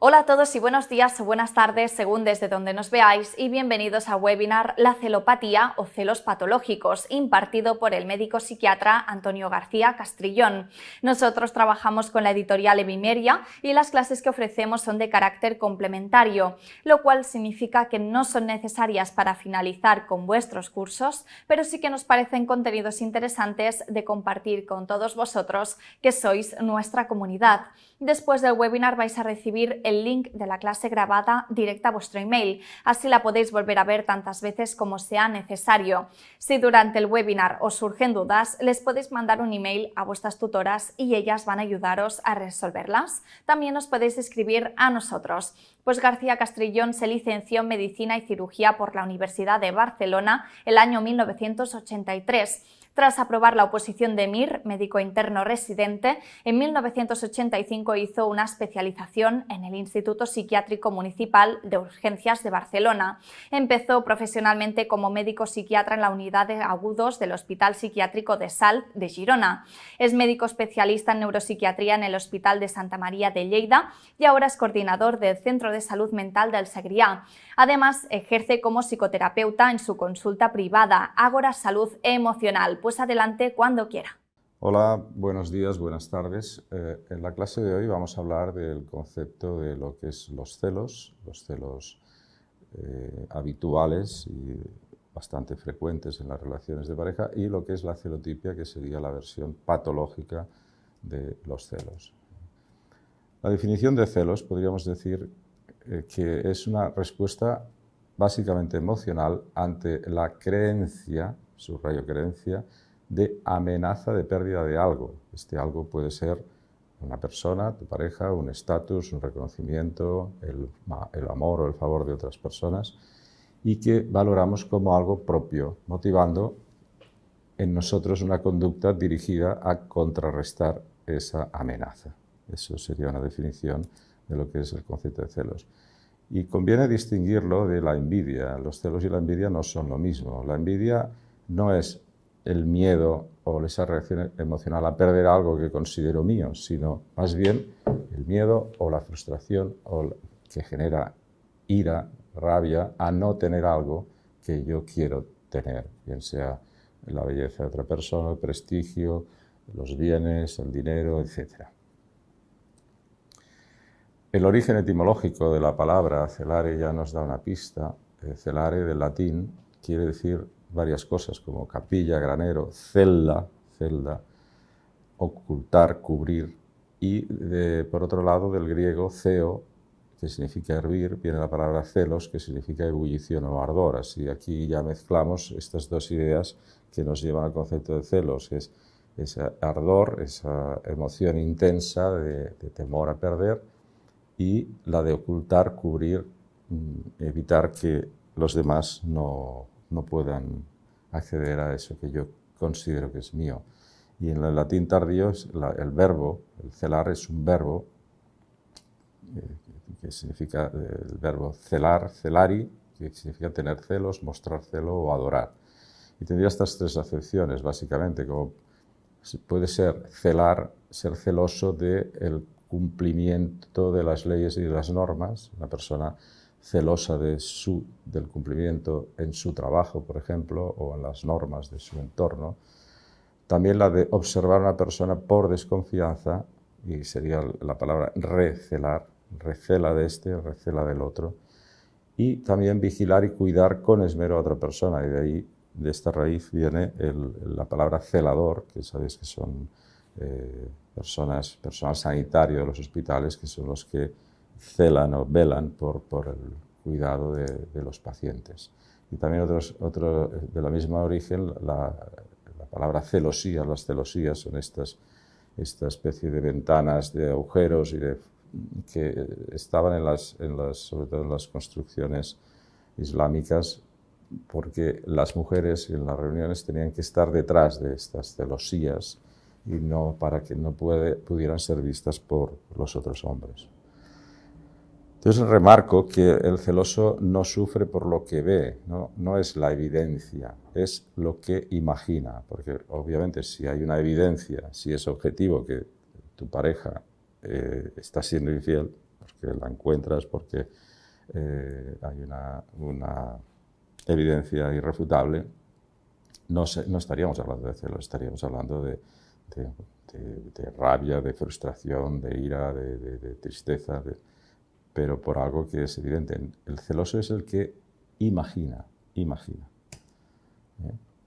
Hola a todos y buenos días o buenas tardes según desde donde nos veáis y bienvenidos al webinar La celopatía o celos patológicos impartido por el médico psiquiatra Antonio García Castrillón. Nosotros trabajamos con la editorial Evimeria y las clases que ofrecemos son de carácter complementario, lo cual significa que no son necesarias para finalizar con vuestros cursos, pero sí que nos parecen contenidos interesantes de compartir con todos vosotros que sois nuestra comunidad. Después del webinar vais a recibir el link de la clase grabada directa a vuestro email, así la podéis volver a ver tantas veces como sea necesario. Si durante el webinar os surgen dudas, les podéis mandar un email a vuestras tutoras y ellas van a ayudaros a resolverlas. También os podéis escribir a nosotros. Pues García Castrillón se licenció en Medicina y Cirugía por la Universidad de Barcelona el año 1983. Tras aprobar la oposición de MIR, médico interno residente, en 1985 hizo una especialización en el Instituto Psiquiátrico Municipal de Urgencias de Barcelona. Empezó profesionalmente como médico psiquiatra en la unidad de agudos del Hospital Psiquiátrico de Salt de Girona. Es médico especialista en neuropsiquiatría en el Hospital de Santa María de Lleida y ahora es coordinador del Centro de Salud Mental del Segrià. Además, ejerce como psicoterapeuta en su consulta privada, Ágora Salud Emocional. Pues adelante cuando quiera. Hola, buenos días, buenas tardes. En la clase de hoy vamos a hablar del concepto de lo que es los celos habituales y bastante frecuentes en las relaciones de pareja, y lo que es la celotipia, que sería la versión patológica de los celos. La definición de celos podríamos decir que es una respuesta básicamente emocional ante la creencia, subrayo creencia, de amenaza de pérdida de algo. Este algo puede ser una persona, tu pareja, un estatus, un reconocimiento, el amor o el favor de otras personas, y que valoramos como algo propio, motivando en nosotros una conducta dirigida a contrarrestar esa amenaza. Eso sería una definición de lo que es el concepto de celos. Y conviene distinguirlo de la envidia. Los celos y la envidia no son lo mismo. La envidia no es el miedo o esa reacción emocional a perder algo que considero mío, sino más bien el miedo o la frustración que genera ira, rabia a no tener algo que yo quiero tener, bien sea la belleza de otra persona, el prestigio, los bienes, el dinero, etc. El origen etimológico de la palabra celare ya nos da una pista. Celare, del latín, quiere decir varias cosas, como capilla, granero, celda, ocultar, cubrir, y por otro lado del griego ceo, que significa hervir, viene la palabra celos, que significa ebullición o ardor. Así aquí ya mezclamos estas dos ideas que nos llevan al concepto de celos, que es ese ardor, esa emoción intensa de temor a perder, y la de ocultar, cubrir, evitar que los demás no puedan acceder a eso que yo considero que es mío. Y en el latín tardío el verbo, el celar, es un verbo que significa el verbo celar, celari, que significa tener celos, mostrar celo o adorar. Y tendría estas tres acepciones, básicamente, como puede ser celar, ser celoso del cumplimiento de las leyes y de las normas, una persona celosa del cumplimiento en su trabajo, por ejemplo, o en las normas de su entorno. También la de observar a una persona por desconfianza, y sería la palabra recelar, recela de este, recela del otro. Y también vigilar y cuidar con esmero a otra persona, y de ahí, de esta raíz, viene la palabra celador, que sabéis que son personal sanitario de los hospitales, que son los que celan o velan por el cuidado de los pacientes. Y también otro de la misma origen, la palabra celosía. Las celosías son esta especie de ventanas, de agujeros que estaban sobre todo en las construcciones islámicas, porque las mujeres en las reuniones tenían que estar detrás de estas celosías y no para que no pudieran ser vistas por los otros hombres. Entonces remarco que el celoso no sufre por lo que ve, no es la evidencia, es lo que imagina, porque obviamente si hay una evidencia, si es objetivo que tu pareja está siendo infiel, porque porque la encuentras, porque hay una evidencia irrefutable, no estaríamos hablando de celos, estaríamos hablando de rabia, de frustración, de ira, de tristeza, pero por algo que es evidente. El celoso es el que imagina.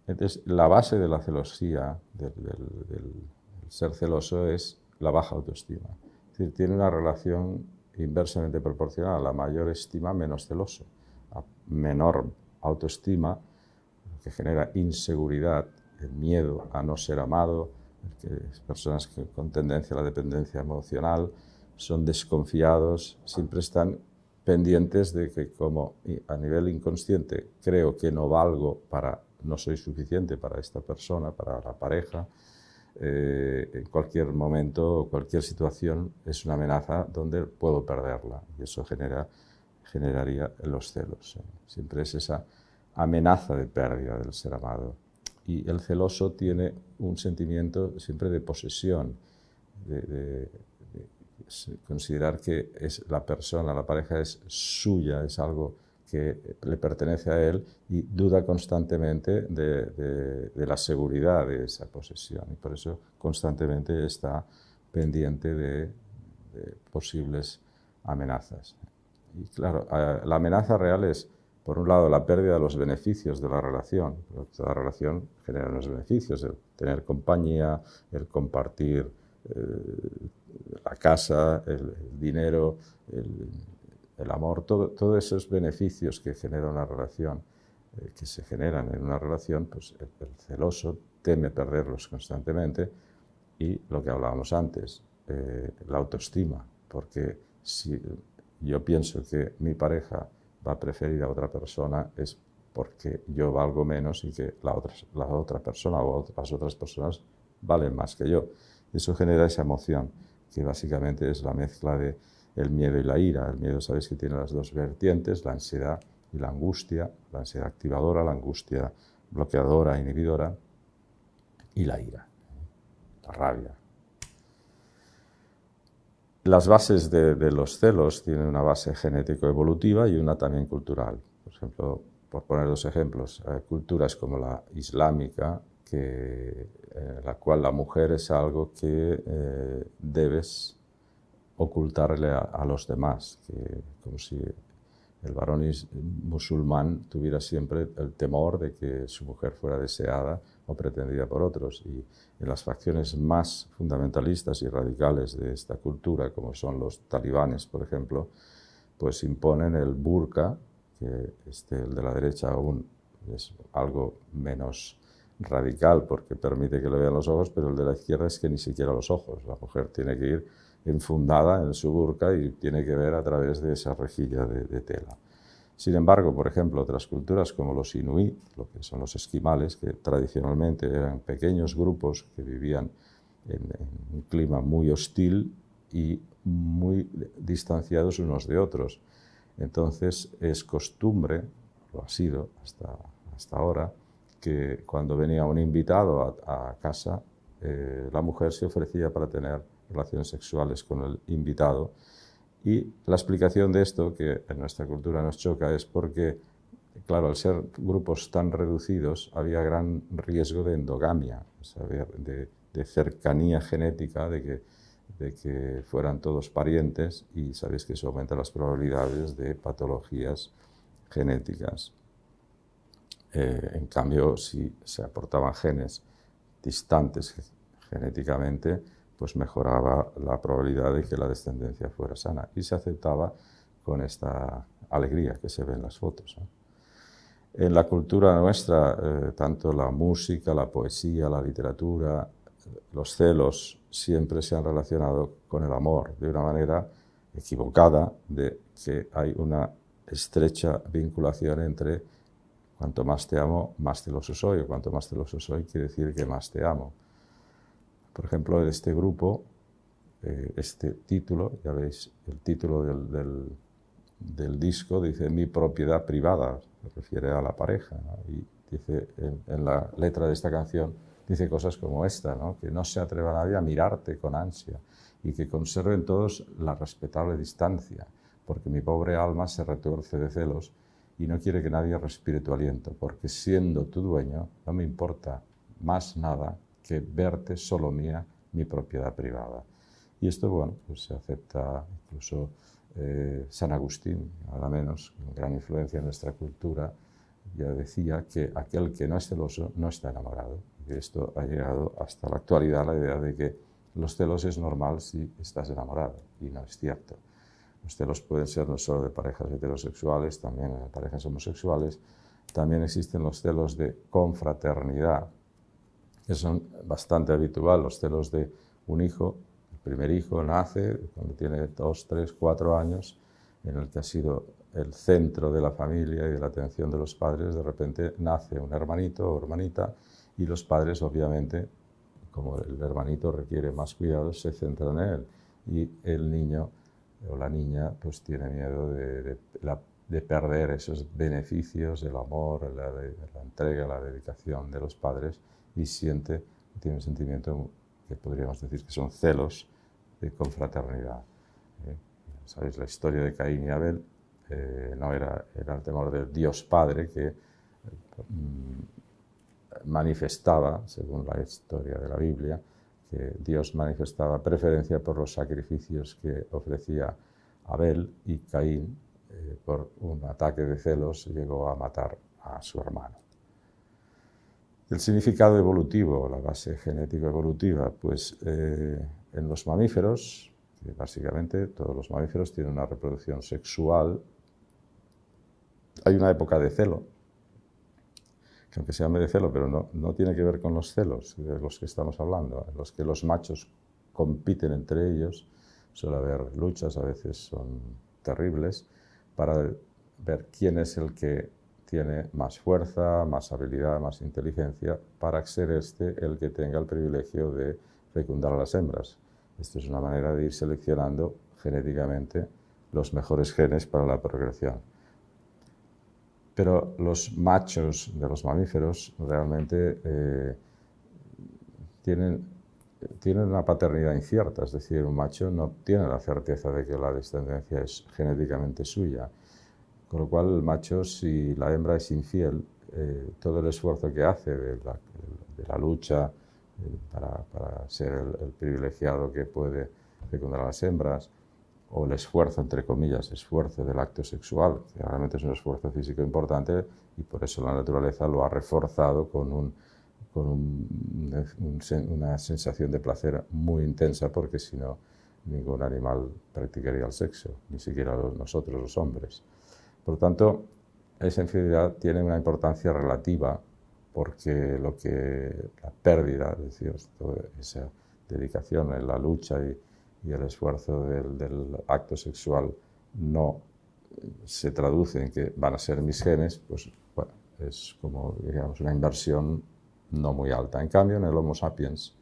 Entonces, la base de la celosía, del ser celoso, es la baja autoestima. Es decir, tiene una relación inversamente proporcional. A mayor estima, menos celoso. A menor autoestima, que genera inseguridad, el miedo a no ser amado, personas con tendencia a la dependencia emocional, son desconfiados, siempre están pendientes de que, como a nivel inconsciente creo que no valgo no soy suficiente para esta persona, para la pareja, en cualquier momento o cualquier situación es una amenaza donde puedo perderla, y eso generaría los celos. Siempre es esa amenaza de pérdida del ser amado. Y el celoso tiene un sentimiento siempre de posesión, de considerar que la persona, la pareja es suya, es algo que le pertenece a él, y duda constantemente de la seguridad de esa posesión. Y por eso constantemente está pendiente de posibles amenazas. Y claro, la amenaza real es, por un lado, la pérdida de los beneficios de la relación. Toda relación genera unos beneficios, el tener compañía, el compartir la casa, el dinero, el amor, todos esos beneficios que genera una relación, que se generan en una relación, pues el celoso teme perderlos constantemente. Y lo que hablábamos antes, la autoestima, porque si yo pienso que mi pareja va a preferir a otra persona, es porque yo valgo menos y que la otra persona o las otras personas valen más que yo. Eso genera esa emoción, que básicamente es la mezcla de el miedo y la ira. El miedo, sabéis que tiene las dos vertientes, la ansiedad y la ansiedad activadora, la angustia bloqueadora, inhibidora, y la ira, la rabia. Las bases de los celos tienen una base genético-evolutiva y una también cultural. Por ejemplo, por poner dos ejemplos, culturas como la islámica, en la cual la mujer es algo que debes ocultarle a los demás, como si el varón musulmán tuviera siempre el temor de que su mujer fuera deseada o pretendida por otros. Y en las facciones más fundamentalistas y radicales de esta cultura, como son los talibanes, por ejemplo, pues imponen el burka, que el de la derecha aún es algo menos radical porque permite que le vean los ojos, pero el de la izquierda es que ni siquiera los ojos. La mujer tiene que ir enfundada en su burka y tiene que ver a través de esa rejilla de tela. Sin embargo, por ejemplo, otras culturas como los inuit, lo que son los esquimales, que tradicionalmente eran pequeños grupos que vivían en un clima muy hostil y muy distanciados unos de otros. Entonces es costumbre, lo ha sido hasta ahora, que cuando venía un invitado a casa, la mujer se ofrecía para tener relaciones sexuales con el invitado. Y la explicación de esto, que en nuestra cultura nos choca, es porque, claro, al ser grupos tan reducidos, había gran riesgo de endogamia, de cercanía genética, de que fueran todos parientes, y sabéis que eso aumenta las probabilidades de patologías genéticas. En cambio, si se aportaban genes distantes genéticamente, pues mejoraba la probabilidad de que la descendencia fuera sana, y se aceptaba con esta alegría que se ve en las fotos. En la cultura nuestra, tanto la música, la poesía, la literatura, los celos siempre se han relacionado con el amor de una manera equivocada, de que hay una estrecha vinculación entre cuanto más te amo, más celoso soy, o cuanto más celoso soy, quiere decir que más te amo. Por ejemplo, en este grupo, este título, ya veis, el título del disco dice "Mi propiedad privada", se refiere a la pareja, ¿no? Y dice en la letra de esta canción, dice cosas como esta, ¿no? Que no se atreva nadie a mirarte con ansia y que conserven todos la respetable distancia, porque mi pobre alma se retuerce de celos y no quiere que nadie respire tu aliento, porque siendo tu dueño no me importa más nada que verte solo mía, mi propiedad privada. Y esto, bueno, pues se acepta incluso San Agustín, nada menos, con gran influencia en nuestra cultura, ya decía que aquel que no es celoso no está enamorado. Y esto ha llegado hasta la actualidad, la idea de que los celos es normal si estás enamorado, y no es cierto. Los celos pueden ser no solo de parejas heterosexuales, también de parejas homosexuales. También existen los celos de confraternidad, que son bastante habituales. Los celos de un hijo, el primer hijo nace cuando tiene 2, 3, 4 años, en el que ha sido el centro de la familia y de la atención de los padres. De repente nace un hermanito o hermanita y los padres, obviamente, como el hermanito requiere más cuidados, se centran en él, y el niño o la niña pues tiene miedo de perder esos beneficios, el amor, la entrega, la dedicación de los padres, y tiene un sentimiento que podríamos decir que son celos de confraternidad. ¿Sabéis la historia de Caín y Abel? No era el temor del Dios Padre que manifestaba, según la historia de la Biblia, que Dios manifestaba preferencia por los sacrificios que ofrecía Abel, y Caín, por un ataque de celos, llegó a matar a su hermano. El significado evolutivo, la base genético-evolutiva, pues en los mamíferos, que básicamente todos los mamíferos tienen una reproducción sexual, hay una época de celo, que aunque se llame de celo, pero no tiene que ver con los celos de los que estamos hablando, en los que los machos compiten entre ellos. Suele haber luchas, a veces son terribles, para ver quién es el que tiene más fuerza, más habilidad, más inteligencia, para ser el que tenga el privilegio de fecundar a las hembras. Esto es una manera de ir seleccionando genéticamente los mejores genes para la procreación. Pero los machos de los mamíferos realmente tienen una paternidad incierta, es decir, un macho no tiene la certeza de que la descendencia es genéticamente suya, con lo cual el macho, si la hembra es infiel, todo el esfuerzo que hace de la lucha para ser el privilegiado que puede fecundar a las hembras, o el esfuerzo, entre comillas, esfuerzo del acto sexual, que realmente es un esfuerzo físico importante, y por eso la naturaleza lo ha reforzado con una sensación de placer muy intensa, porque si no, ningún animal practicaría el sexo, ni siquiera nosotros los hombres. Por lo tanto, esa infidelidad tiene una importancia relativa, porque la pérdida, es decir, toda esa dedicación en la lucha y el esfuerzo del acto sexual no se traduce en que van a ser mis genes, pues bueno, es como, digamos, una inversión no muy alta. En cambio, en el Homo sapiens,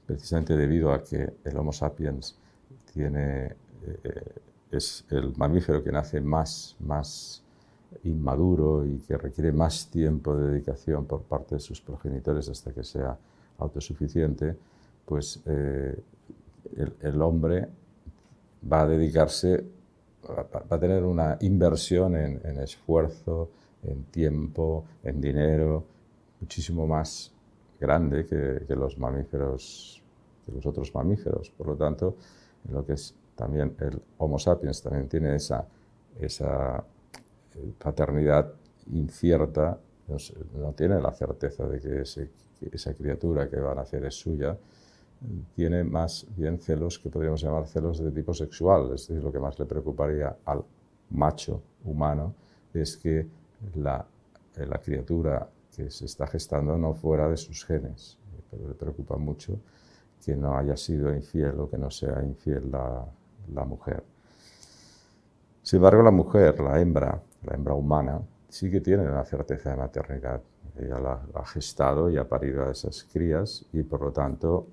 precisamente debido a que el Homo sapiens es el mamífero que nace más inmaduro y que requiere más tiempo de dedicación por parte de sus progenitores hasta que sea autosuficiente, pues el hombre va a dedicarse, va a tener una inversión en esfuerzo, en tiempo, en dinero, muchísimo más grande que los mamíferos, que los otros mamíferos. Por lo tanto, en lo que es también el Homo sapiens también tiene esa paternidad incierta, no tiene la certeza de que esa criatura que va a nacer es suya. Tiene más bien celos que podríamos llamar celos de tipo sexual. Es decir, lo que más le preocuparía al macho humano es que la criatura que se está gestando no fuera de sus genes. Pero le preocupa mucho que no haya sido infiel o que no sea infiel la mujer. Sin embargo, la mujer, la hembra humana, sí que tiene una certeza de maternidad. Ella la ha gestado y ha parido a esas crías, y por lo tanto,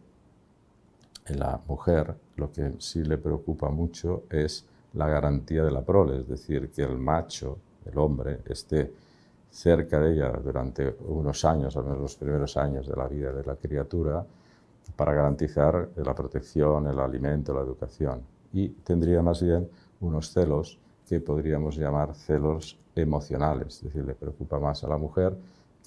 en la mujer lo que sí le preocupa mucho es la garantía de la prole, es decir, que el macho, el hombre, esté cerca de ella durante unos años, al menos los primeros años de la vida de la criatura, para garantizar la protección, el alimento, la educación. Y tendría más bien unos celos que podríamos llamar celos emocionales, es decir, le preocupa más a la mujer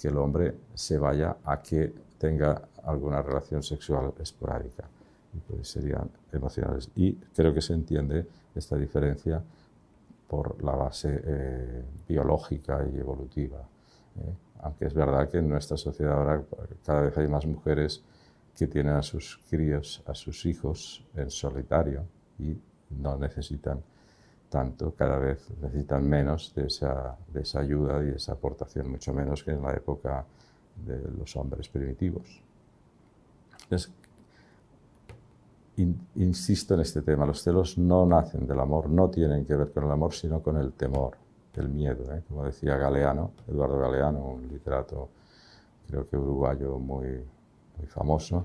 que el hombre se vaya a que tenga alguna relación sexual esporádica. Y pues serían emocionales. Y creo que se entiende esta diferencia por la base biológica y evolutiva. Aunque es verdad que en nuestra sociedad ahora cada vez hay más mujeres que tienen a sus críos, a sus hijos en solitario y no necesitan tanto, cada vez necesitan menos de esa ayuda y esa aportación, mucho menos que en la época de los hombres primitivos. Entonces, insisto en este tema, los celos no nacen del amor, no tienen que ver con el amor, sino con el temor, el miedo, como decía Galeano, Eduardo Galeano, un literato creo que uruguayo muy famoso,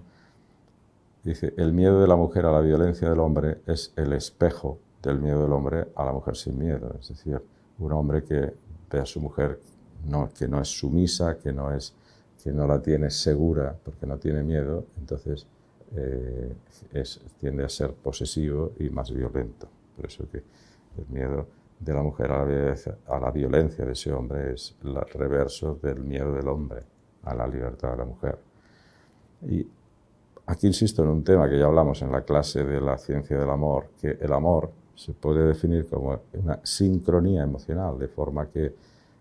dice, el miedo de la mujer a la violencia del hombre es el espejo del miedo del hombre a la mujer sin miedo, es decir, un hombre que ve a su mujer que no es sumisa, que no la tiene segura porque no tiene miedo, entonces tiende a ser posesivo y más violento. Por eso que el miedo de la mujer a la violencia de ese hombre es el reverso del miedo del hombre a la libertad de la mujer. Y aquí insisto en un tema que ya hablamos en la clase de la ciencia del amor, que el amor se puede definir como una sincronía emocional, de forma que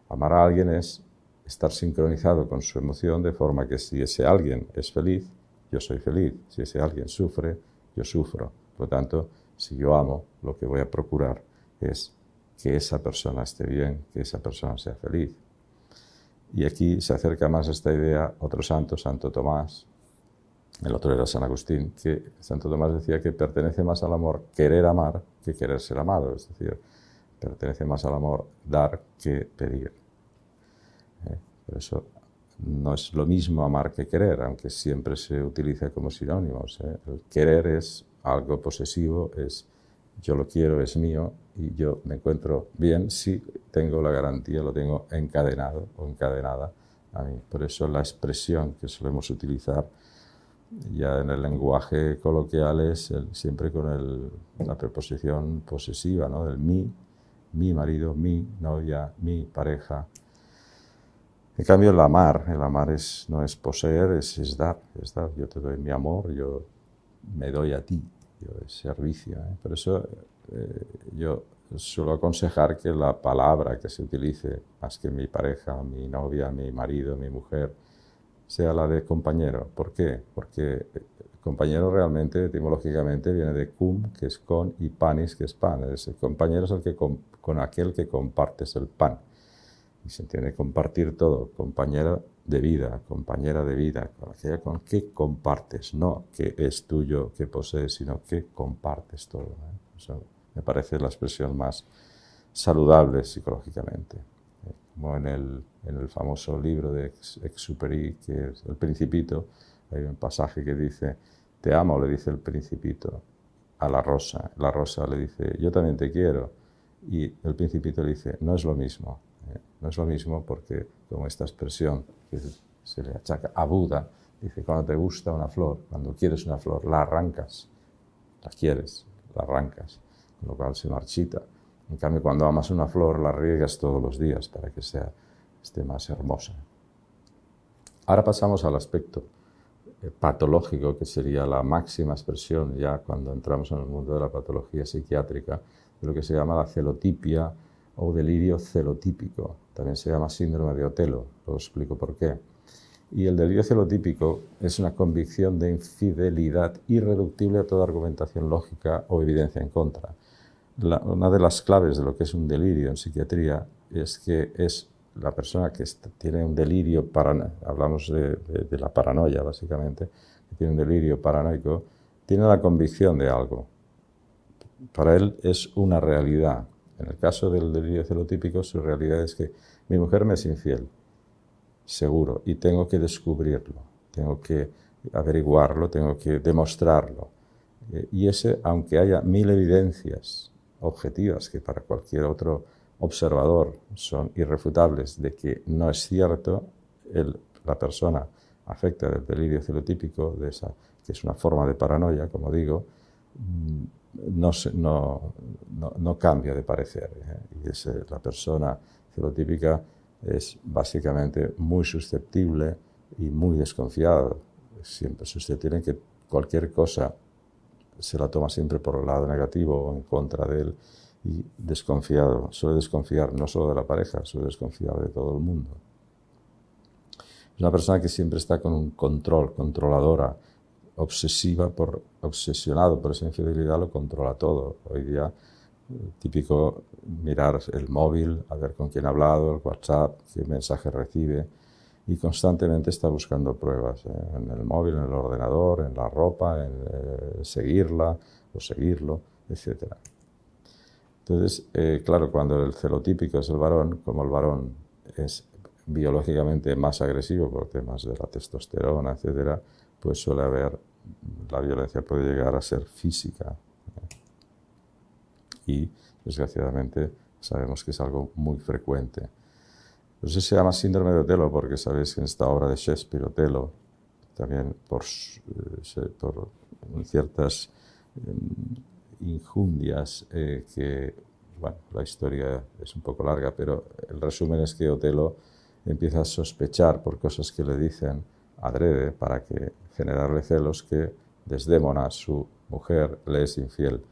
amar a alguien es estar sincronizado con su emoción, de forma que si ese alguien es feliz, yo soy feliz. Si ese alguien sufre, yo sufro. Por lo tanto, si yo amo, lo que voy a procurar es que esa persona esté bien, que esa persona sea feliz. Y aquí se acerca más a esta idea otro santo, Santo Tomás, el otro era San Agustín, que Santo Tomás decía que pertenece más al amor querer amar que querer ser amado, es decir, pertenece más al amor dar que pedir. Por eso no es lo mismo amar que querer, aunque siempre se utiliza como sinónimos. El querer es algo posesivo, es yo lo quiero, es mío, y yo me encuentro bien si tengo la garantía, lo tengo encadenado o encadenada a mí. Por eso la expresión que solemos utilizar ya en el lenguaje coloquial es siempre con la preposición posesiva, ¿no? El mi marido, mi novia, mi pareja. En cambio, el amar no es poseer, es dar. Yo te doy mi amor, yo me doy a ti, es servicio. Por eso yo suelo aconsejar que la palabra que se utilice, más que mi pareja, mi novia, mi marido, mi mujer, sea la de compañero. ¿Por qué? Porque compañero realmente, etimológicamente, viene de cum, que es con, y panis, que es pan. El compañero es con aquel que compartes el pan. Y se entiende compartir todo, compañera de vida, compañera de vida, con aquella con que compartes, no que es tuyo, que posees, sino que compartes todo. Eso me parece la expresión más saludable psicológicamente. Como en el famoso libro de Exupéry, que es El Principito, hay un pasaje que dice, te amo, le dice el Principito a la rosa le dice, yo también te quiero, y el Principito le dice, no es lo mismo. No es lo mismo porque, como esta expresión que se le achaca a Buda, dice, cuando te gusta una flor, cuando quieres una flor, la arrancas, la quieres, la arrancas, con lo cual se marchita. En cambio, cuando amas una flor, la riegas todos los días para que esté más hermosa. Ahora pasamos al aspecto patológico, que sería la máxima expresión, ya cuando entramos en el mundo de la patología psiquiátrica, de lo que se llama la celotipia, o delirio celotípico, también se llama síndrome de Otelo, luego explico por qué. Y el delirio celotípico es una convicción de infidelidad irreductible a toda argumentación lógica o evidencia en contra. Una de las claves de lo que es un delirio en psiquiatría es que es la persona que tiene un delirio, hablamos de la paranoia básicamente, que tiene un delirio paranoico, tiene la convicción de algo. Para él es una realidad. En el caso del delirio celotípico, su realidad es que mi mujer me es infiel, seguro, y tengo que descubrirlo, tengo que averiguarlo, tengo que demostrarlo. Y ese, aunque haya 1000 evidencias objetivas que para cualquier otro observador son irrefutables de que no es cierto, la persona afecta del delirio celotípico, que es una forma de paranoia, como digo, no cambia de parecer. Y la persona celotípica es básicamente muy susceptible y muy desconfiada. Siempre susceptible en que cualquier cosa se la toma siempre por el lado negativo o en contra de él, y desconfiado. Suele desconfiar no solo de la pareja, suele desconfiar de todo el mundo. Es una persona que siempre está con un controladora, obsesionado por esa infidelidad, lo controla todo. Hoy día, típico mirar el móvil, a ver con quién ha hablado, el WhatsApp, qué mensaje recibe, y constantemente está buscando pruebas, en el móvil, en el ordenador, en la ropa, en seguirla o seguirlo, etc. Entonces, claro, cuando el celotípico es el varón, como el varón es biológicamente más agresivo por temas de la testosterona, etc., pues suele haber, la violencia puede llegar a ser física. Y, desgraciadamente, sabemos que es algo muy frecuente. Eso se llama síndrome de Otelo porque sabéis que en esta obra de Shakespeare, Otelo, también por ciertas injundias que, bueno, la historia es un poco larga, pero el resumen es que Otelo empieza a sospechar por cosas que le dicen adrede para generarle celos, que Desdémona, su mujer, le es infiel,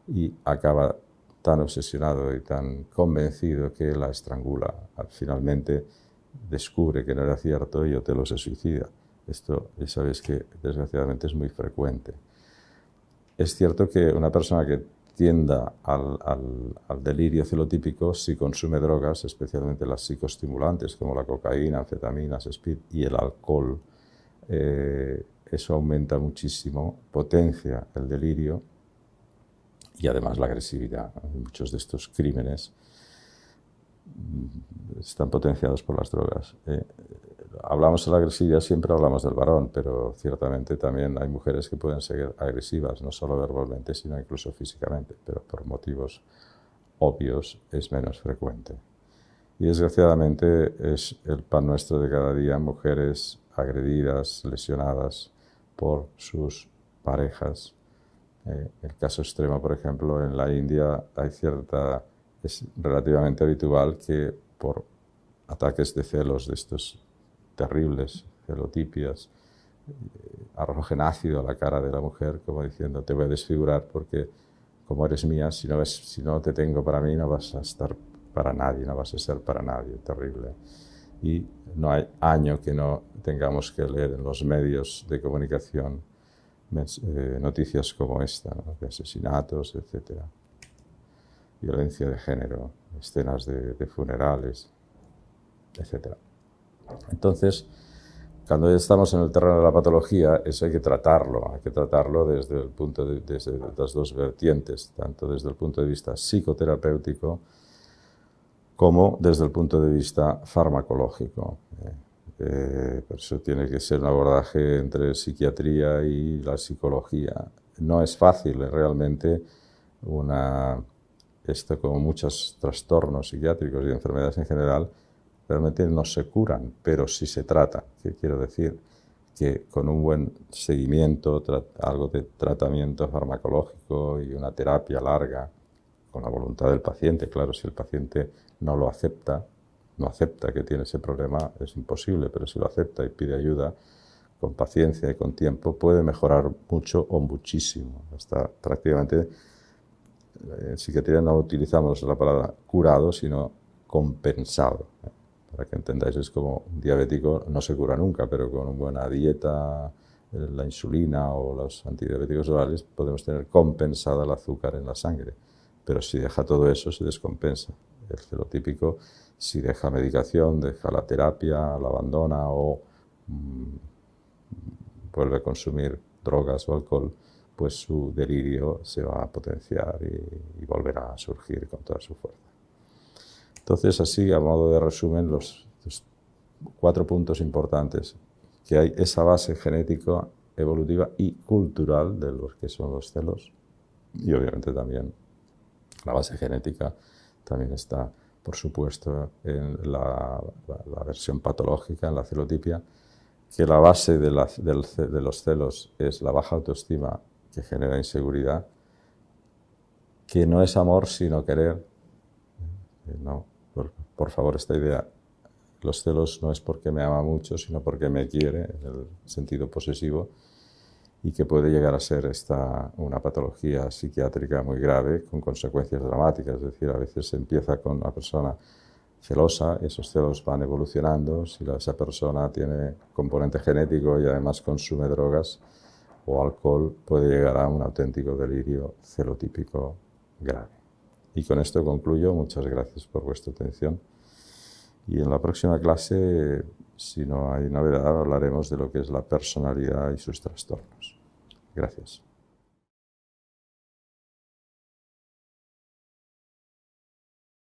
y acaba tan obsesionado y tan convencido que la estrangula. Finalmente descubre que no era cierto y Otelo se suicida. Esto ya sabéis que desgraciadamente es muy frecuente. Es cierto que una persona que tienda al delirio celotípico, si consume drogas, especialmente las psicoestimulantes como la cocaína, anfetaminas, speed y el alcohol, eso aumenta muchísimo, potencia el delirio y además la agresividad. Muchos de estos crímenes están potenciados por las drogas. Hablamos de la agresividad, siempre hablamos del varón, pero ciertamente también hay mujeres que pueden ser agresivas, no solo verbalmente, sino incluso físicamente, pero por motivos obvios es menos frecuente. Y desgraciadamente es el pan nuestro de cada día, mujeres agredidas, lesionadas por sus parejas. El caso extremo, por ejemplo, en la India es relativamente habitual que por ataques de celos de estos terribles, celotipias, arrojen ácido a la cara de la mujer, como diciendo, te voy a desfigurar porque como eres mía, si no te tengo para mí, no vas a estar para nadie, no vas a ser para nadie. Terrible. Y no hay año que no tengamos que leer en los medios de comunicación noticias como esta, ¿no? De asesinatos, etc. Violencia de género, escenas de funerales, etc. Entonces, cuando ya estamos en el terreno de la patología, eso hay que tratarlo desde las dos vertientes, tanto desde el punto de vista psicoterapéutico como desde el punto de vista farmacológico. Por eso tiene que ser un abordaje entre psiquiatría y la psicología. No es fácil, realmente, esto como muchos trastornos psiquiátricos y enfermedades en general, realmente no se curan, pero sí se tratan. ¿Qué quiero decir? Que con un buen seguimiento, algo de tratamiento farmacológico y una terapia larga, con la voluntad del paciente, claro, si el paciente no acepta que tiene ese problema, es imposible, pero si lo acepta y pide ayuda, con paciencia y con tiempo, puede mejorar mucho o muchísimo. Hasta prácticamente, en psiquiatría no utilizamos la palabra curado, sino compensado. Para que entendáis, es como un diabético no se cura nunca, pero con una buena dieta, la insulina o los antidiabéticos orales, podemos tener compensada el azúcar en la sangre. Pero si deja todo eso, se descompensa. El celotípico, si deja medicación, deja la terapia, la abandona o vuelve a consumir drogas o alcohol, pues su delirio se va a potenciar y volverá a surgir con toda su fuerza. Entonces, así, a modo de resumen, los 4 puntos importantes, que hay esa base genética, evolutiva y cultural de los que son los celos, y obviamente también la base genética también está por supuesto, en la versión patológica, en la celotipia, que la base de los celos es la baja autoestima que genera inseguridad, que no es amor sino querer. No, por favor, esta idea, los celos no es porque me ama mucho, sino porque me quiere, en el sentido posesivo, y que puede llegar a ser una patología psiquiátrica muy grave con consecuencias dramáticas. Es decir, a veces se empieza con una persona celosa y esos celos van evolucionando. Si esa persona tiene componente genético y además consume drogas o alcohol, puede llegar a un auténtico delirio celotípico grave. Y con esto concluyo. Muchas gracias por vuestra atención. Y en la próxima clase, si no hay novedad, hablaremos de lo que es la personalidad y sus trastornos. Gracias.